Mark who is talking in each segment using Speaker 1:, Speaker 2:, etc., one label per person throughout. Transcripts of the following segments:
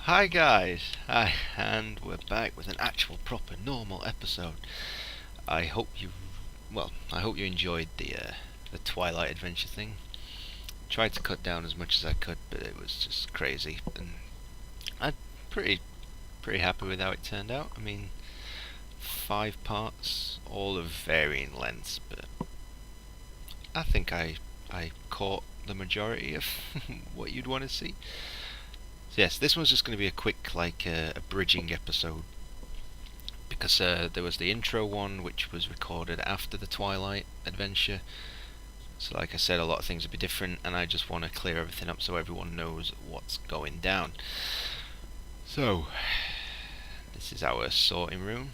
Speaker 1: Hi guys, hi, and we're back with an actual proper normal episode. I hope you, I hope you enjoyed the Twilight Adventure thing. Tried to cut down as much as I could, but it was just crazy, and I'm pretty pretty happy with how it turned out. I mean, 5 parts, all of varying lengths, but I think I caught the majority of what you'd want to see. So yes, this one's just going to be a quick, a bridging episode because there was the intro one which was recorded after the Twilight adventure. So like I said, a lot of things would be different, and I just want to clear everything up so everyone knows what's going down. So, this is our sorting room.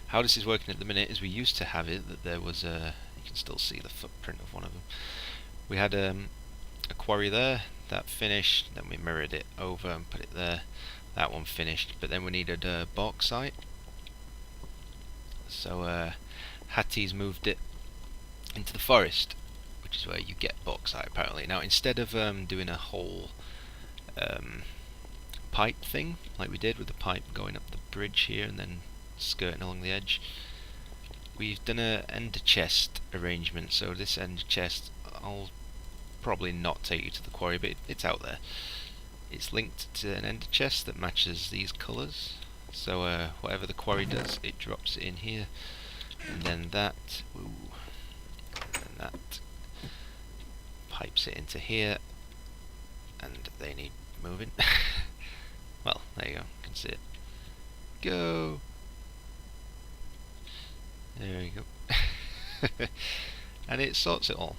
Speaker 1: How this is working at the minute is we used to have it that there was you can still see the footprint of one of them. We had a quarry there, that finished, then we mirrored it over and put it there. That one finished, but then we needed bauxite. So Hattie's moved it into the forest, which is where you get bauxite apparently. Now instead of doing a whole pipe thing like we did with the pipe going up the bridge here and then skirting along the edge, we've done a ender chest arrangement. So this ender chest, I'll probably not take you to the quarry, but it's out there. It's linked to an ender chest that matches these colours. So whatever the quarry does, it drops it in here, and then that, and that pipes it into here, and they need moving. Well, there you go. You can see it. Go. There you go. And it sorts it all.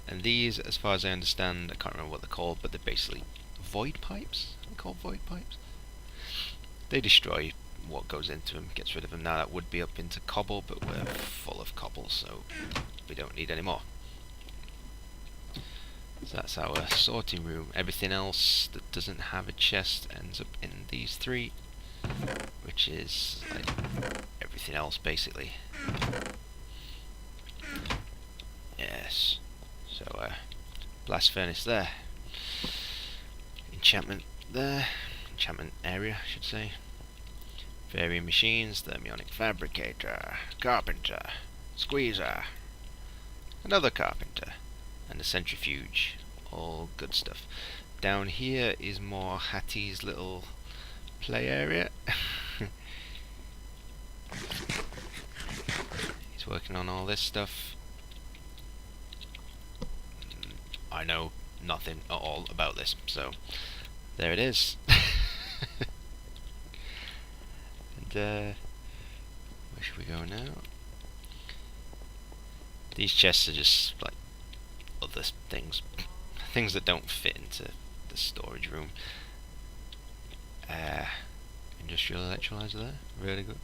Speaker 1: And these, as far as I understand, I can't remember what they're called, but they're basically void pipes. They're called void pipes. They destroy what goes into them, gets rid of them. Now that would be up into cobble, but we're full of cobble, so we don't need any more. So that's our sorting room. Everything else that doesn't have a chest ends up in these three, which is like everything else basically. Yes. So blast furnace there, enchantment there, enchantment area I should say, varying machines, thermionic fabricator, carpenter, squeezer, another carpenter, and a centrifuge. All good stuff. Down here is more Hattie's little play area. He's working on all this stuff. I know nothing at all about this, so there it is. And where should we go now? These chests are just like other things that don't fit into the storage room. Industrial electrolyzer there, really good.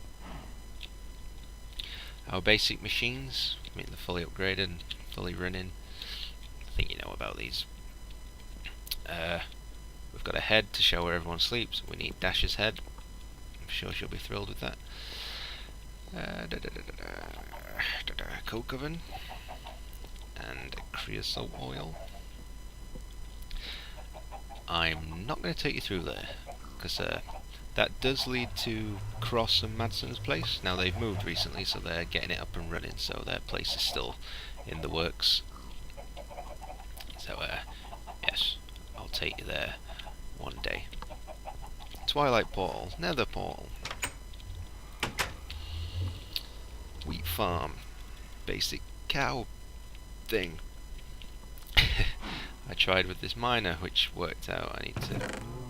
Speaker 1: Our basic machines, I mean they're fully upgraded and fully running. I think you know about these. We've got a head to show where everyone sleeps. We need Dash's head. I'm sure she'll be thrilled with that. Coke oven and creosote oil. I'm not going to take you through there because that does lead to Cross and Madsen's place. Now they've moved recently, so they're getting it up and running. So their place is still in the works. So yes, I'll take you there one day. Twilight portal, Nether portal, wheat farm, basic cow thing. I tried with this miner, which worked out. I need to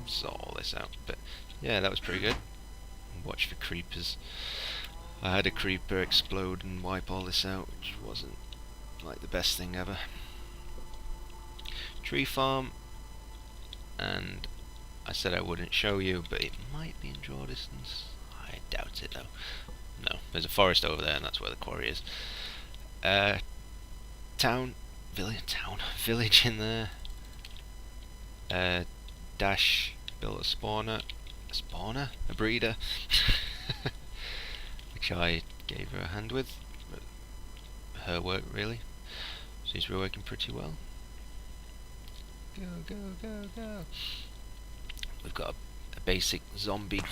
Speaker 1: sort all this out, but yeah, that was pretty good. Watch for creepers. I had a creeper explode and wipe all this out, which wasn't like the best thing ever. Tree farm, and I said I wouldn't show you, but it might be in draw distance. I doubt it though. No, there's a forest over there, and that's where the quarry is. Village in there. Dash built a breeder, which I gave her a hand with. But her work really seems to be working pretty well. Go, go, go, go. We've got a basic zombie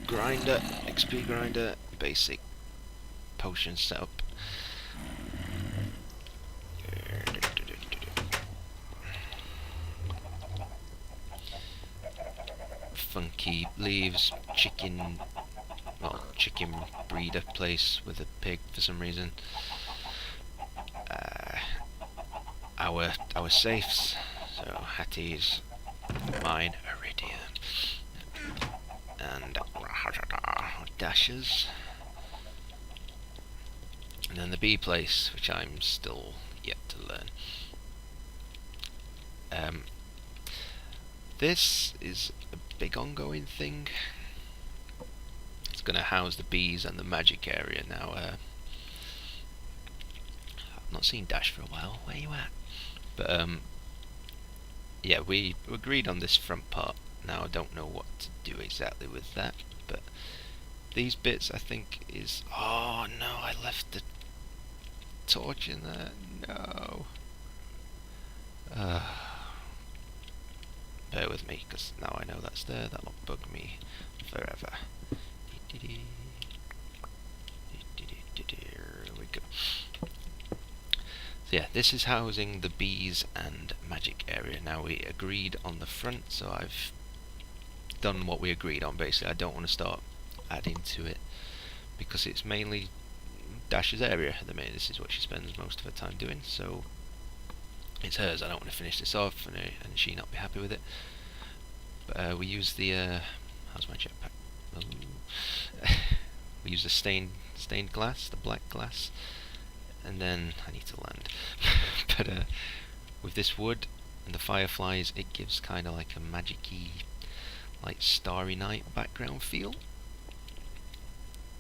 Speaker 1: grinder, XP grinder, basic potion setup. Funky leaves, chicken breeder place with a pig for some reason. Our safes, so Hattie's, mine, Iridium, and Dashes, and then the B place, which I'm still yet to learn. This is a big ongoing thing. It's going to house the bees and the magic area now. I've not seen Dash for a while. Where you at? But yeah, we agreed on this front part. Now I don't know what to do exactly with that, but these bits I think is... Oh no, I left the torch in there. No. Bear with me, because now I know that's there. That'll bug me forever. Here we go. So yeah, this is housing the bees and magic area. Now we agreed on the front, so I've done what we agreed on basically. I don't want to start adding to it because it's mainly Dash's area at the minute. This is what she spends most of her time doing, so it's hers. I don't want to finish this off and she not be happy with it. But we use the how's my jetpack? We use the stained glass, the black glass, and then I need to land. But with this wood and the fireflies, it gives kind of like a magic-y, like Starry Night background feel.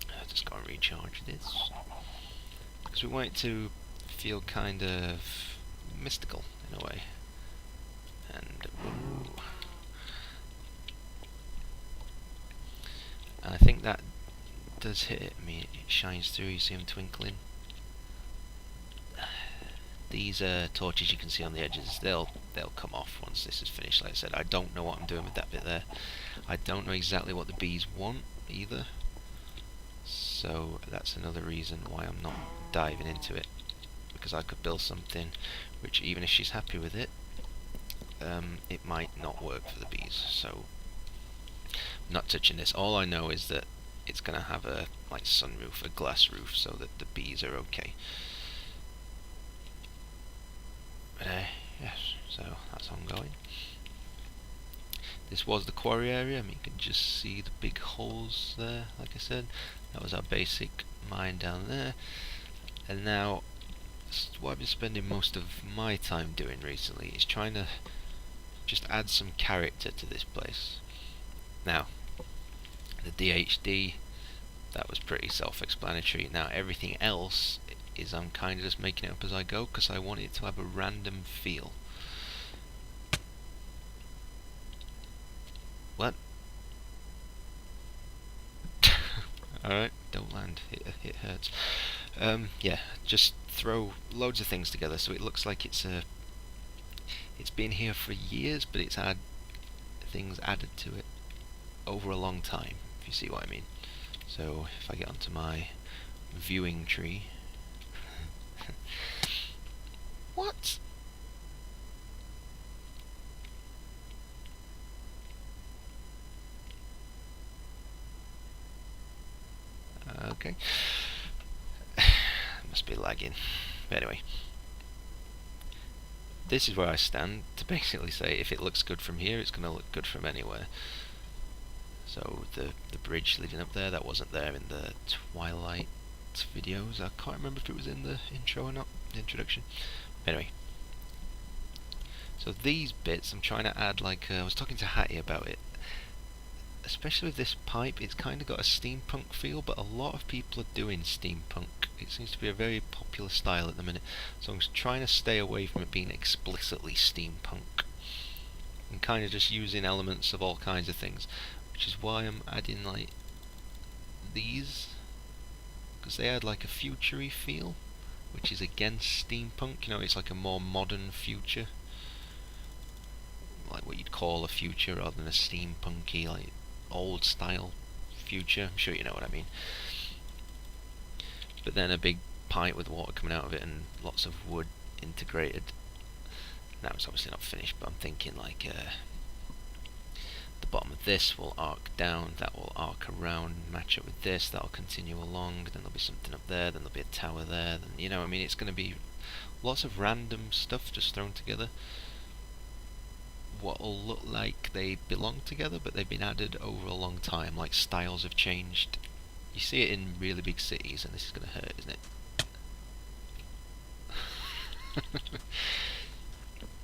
Speaker 1: I'll just go and recharge this because we want it to feel kind of mystical in a way. And I think that does hit it. I mean, it shines through. You see them twinkling. These torches you can see on the edges, they'll come off once this is finished. Like I said, I don't know what I'm doing with that bit there. I don't know exactly what the bees want either. So that's another reason why I'm not diving into it, because I could build something which, even if she's happy with it, it might not work for the bees. So I'm not touching this. All I know is that it's going to have a like sunroof, a glass roof, so that the bees are okay. But yes, so that's ongoing. This was the quarry area. I mean, you can just see the big holes there. Like I said, that was our basic mine down there. And now, what I've been spending most of my time doing recently is trying to just add some character to this place. Now, the DHD, that was pretty self-explanatory. Now everything else is I'm kind of just making it up as I go, because I want it to have a random feel. What? Alright, don't land, it hurts. Yeah, just throw loads of things together so it looks like it's been here for years, but it's had things added to it over a long time, if you see what I mean. So if I get onto my viewing tree. What? Okay. Must be lagging. But anyway. This is where I stand to basically say if it looks good from here, it's going to look good from anywhere. So the bridge leading up there, that wasn't there in the Twilight videos. I can't remember if it was in the intro or not, the introduction. Anyway. So these bits, I'm trying to add, like, I was talking to Hattie about it. Especially with this pipe, it's kind of got a steampunk feel, but a lot of people are doing steampunk. It seems to be a very popular style at the minute. So I'm trying to stay away from it being explicitly steampunk. And kind of just using elements of all kinds of things. Which is why I'm adding, like, these. Because they add, like, a future-y feel. Which is against steampunk. You know, it's like a more modern future. call a future rather than a steampunky, like, old style future. I'm sure you know what I mean. But then a big pipe with water coming out of it and lots of wood integrated. Now it's obviously not finished, but I'm thinking like the bottom of this will arc down, that will arc around, match up with this, that'll continue along, then there'll be something up there, then there'll be a tower there, then, you know what I mean, it's going to be lots of random stuff just thrown together. What'll look like they belong together, but they've been added over a long time, like styles have changed. You see it in really big cities, and this is going to hurt, isn't it?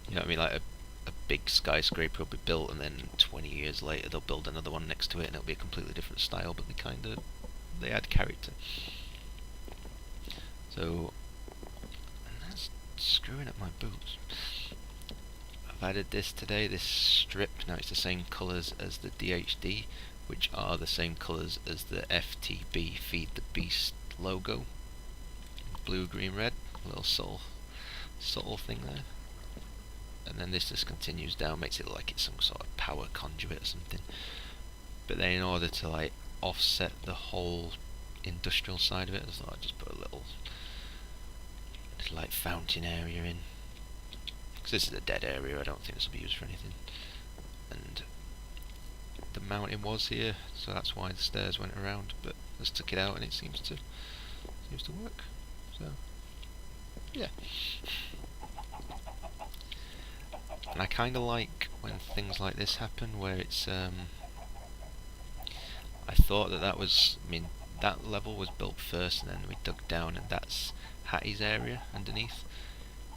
Speaker 1: You know what I mean, like a big skyscraper will be built, and then 20 years later they'll build another one next to it, and it'll be a completely different style, but they add character. So, and that's screwing up my boots. I've added this today, this strip. Now it's the same colours as the DHD, which are the same colours as the FTB Feed the Beast logo. Blue, green, red. A little subtle thing there. And then this just continues down, makes it look like it's some sort of power conduit or something. But then in order to like offset the whole industrial side of it, I just put a little like fountain area in. Because this is a dead area, I don't think this will be used for anything. And the mountain was here, so that's why the stairs went around, but I just took it out and it seems to work. So yeah. And I kind of like when things like this happen, where it's I thought that was, I mean, that level was built first, and then we dug down, and that's Hattie's area underneath.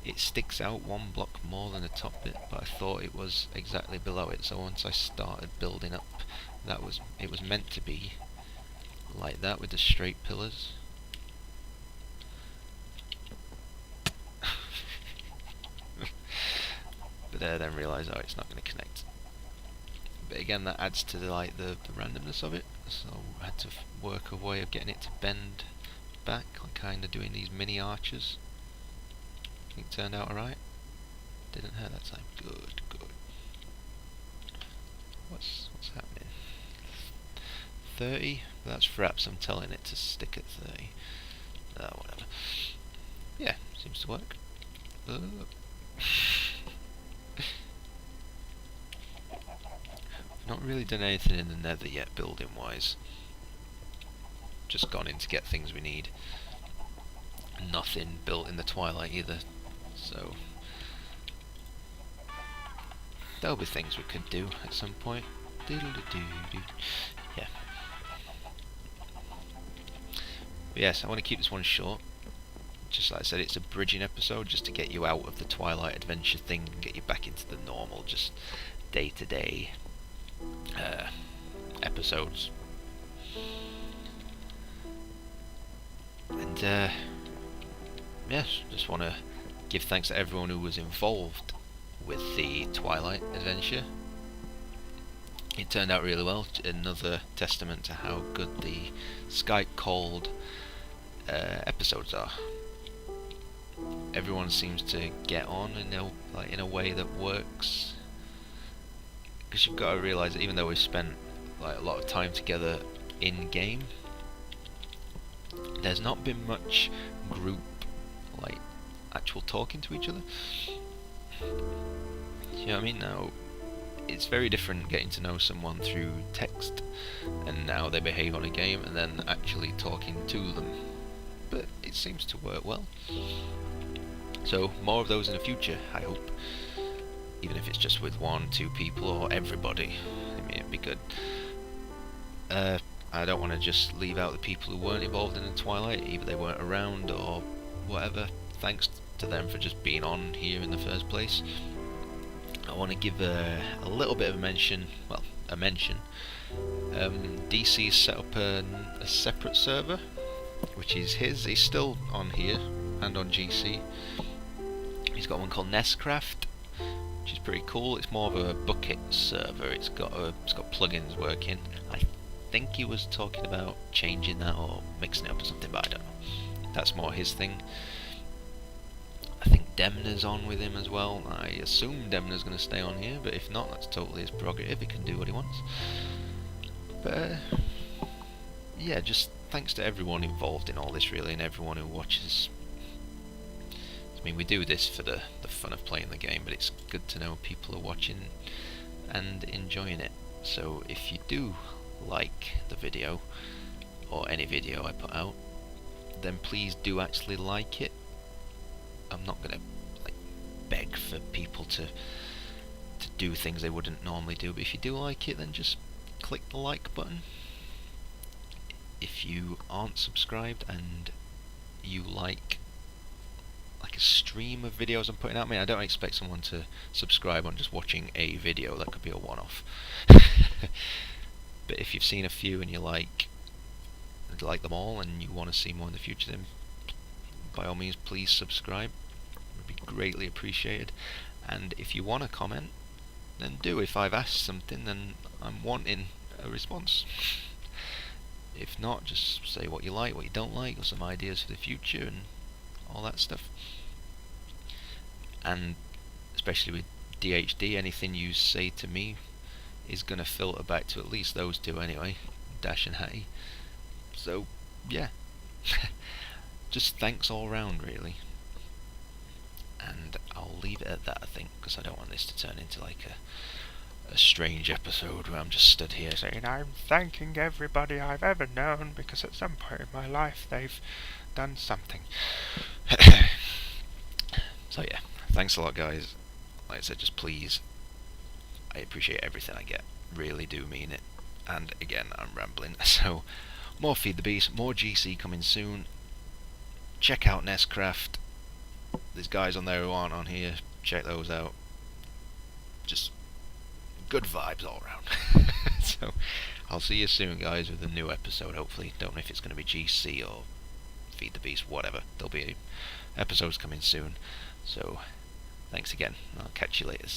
Speaker 1: It sticks out one block more than the top bit, but I thought it was exactly below it. So once I started building up, it was meant to be like that with the straight pillars. But I then realised, oh, it's not going to connect. But again, that adds to the randomness of it. So I had to work a way of getting it to bend back, like kind of doing these mini arches. I think it turned out alright. Didn't hurt that time. Good. What's happening? 30? That's fraps. I'm telling it to stick at 30. Whatever. Yeah, seems to work. Not really done anything in the nether yet, building wise. Just gone in to get things we need. Nothing built in the twilight either, so there'll be things we could do at some point. Yeah. But yes, I want to keep this one short. Just like I said, it's a bridging episode, just to get you out of the Twilight Adventure thing and get you back into the normal, just day-to-day episodes. And yes, just want to give thanks to everyone who was involved with the Twilight Adventure. It turned out really well. Another testament to how good the Skype called episodes are. Everyone seems to get on in a way that works. Because you've got to realise that even though we've spent like a lot of time together in game, there's not been much group like actual talking to each other. You know what I mean? Now it's very different getting to know someone through text and how they behave on a game, and then actually talking to them. But it seems to work well. So more of those in the future, I hope. Even if it's just with 1-2 people or everybody. I mean, it'd be good. I don't want to just leave out the people who weren't involved in the Twilight, either they weren't around or whatever. Thanks to them for just being on here in the first place. I want to give a little bit of a mention. DC's set up a separate server, which is his. He's still on here and on GC. He's got one called Nestcraft, which is pretty cool. It's more of a bucket server. It's got plugins working. I think he was talking about changing that or mixing it up or something, but I don't know. That's more his thing. I think Demner's on with him as well. I assume Demner's going to stay on here, but if not, that's totally his prerogative. He can do what he wants. But yeah, just thanks to everyone involved in all this, really, and everyone who watches. I mean, we do this for the fun of playing the game, but it's good to know people are watching and enjoying it. So if you do like the video, or any video I put out, then please do actually like it. I'm not gonna like beg for people to do things they wouldn't normally do, but if you do like it, then just click the like button. If you aren't subscribed and you like a stream of videos I'm putting out, I mean, I don't expect someone to subscribe on just watching a video. That could be a one-off. But if you've seen a few and you like them all and you want to see more in the future, then by all means please subscribe. It would be greatly appreciated. And if you want to comment, then do. If I've asked something, then I'm wanting a response. If not, just say what you like, what you don't like, or some ideas for the future and all that stuff. And especially with DHD, anything you say to me is going to filter back to at least those two anyway, Dash and Hattie. So yeah, just thanks all round, really. And I'll leave it at that, I think, because I don't want this to turn into like a strange episode where I'm just stood here saying I'm thanking everybody I've ever known because at some point in my life they've done something. So yeah, thanks a lot, guys. Like I said, just please, I appreciate everything I get, really do mean it. And again, I'm rambling, so more Feed the Beast, more GC coming soon. Check out Nestcraft. There's guys on there who aren't on here, check those out. Just good vibes all around. So I'll see you soon, guys, with a new episode, hopefully. Don't know if it's going to be GC or Feed the Beast, whatever. There'll be episodes coming soon. So thanks again. I'll catch you later.